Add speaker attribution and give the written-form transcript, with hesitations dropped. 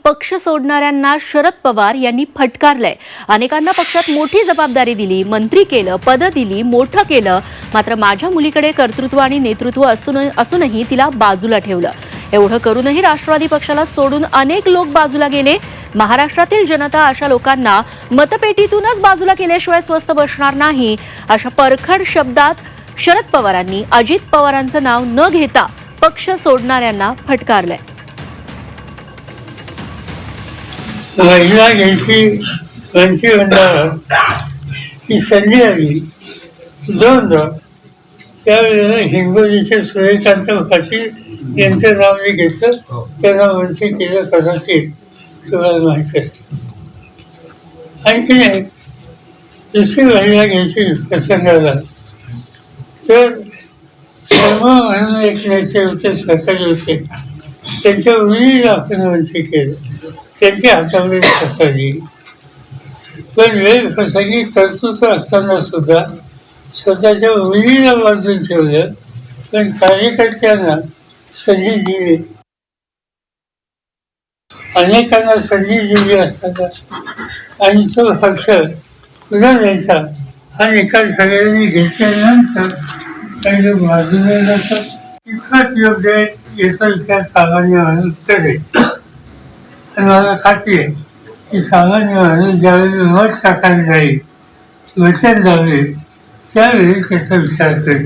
Speaker 1: पक्ष सोडणाऱ्यांना शरद पवार यांनी फटकारलंय। अनेकांना पक्षात मोठी जबाबदारी दिली, मंत्री केलं, पद दिली, मोठं केलं, मात्र माझ्या मुलीकडे कर्तृत्व आणि नेतृत्व असूनही तिला बाजूला ठेवलं। एवढं करूनही राष्ट्रवादी पक्षाला सोडून अनेक लोक बाजूला गेले। महाराष्ट्रातील जनता अशा लोकांना मतपेटीतूनच बाजूला केल्याशिवाय स्वस्थ बसणार नाही, अशा परखड शब्दात शरद पवारांनी अजित पवारांचं नाव न घेता पक्ष सोडणाऱ्यांना फटकारलंय।
Speaker 2: महिला घ्यायची मंत्रिमंडळात ही संधी आली दोनदा। त्यावेळेला हिंगोलीचे सूर्यकांत पाटील यांचं नाव मी घेतलं, त्यांना मंत्री केलं कदाचित तुम्हाला माहीत असेल। आणखी नाही दुसरी महिला घ्यायची प्रसंगाला तर शर्मा म्हणून एक नेते होते, सरकारी होते, त्यांच्या मुलीला आपण मंत्री केलं, त्यांच्या हातामध्ये सत्ता दिली। पण वेळ प्रसंगी कर्तृत्व असताना सुद्धा स्वतःच्या मुलीला बाजून ठेवलं, पण कार्यकर्त्यांना संधी दिली, अनेकांना संधी दिली असताना आणि तो पक्ष पुन्हा द्यायचा हा निकाल सगळ्यांनी घेतल्यानंतर काही लोक बाजूला जातात। इतकाच योग्य येतो त्या सामान्य माणूस करेल। आणि मला खात्री आहे की सामान्य माणूस ज्यावेळी मत टाकायला जाईल, वचन द्यावे, त्यावेळी त्याचा विचार करेल।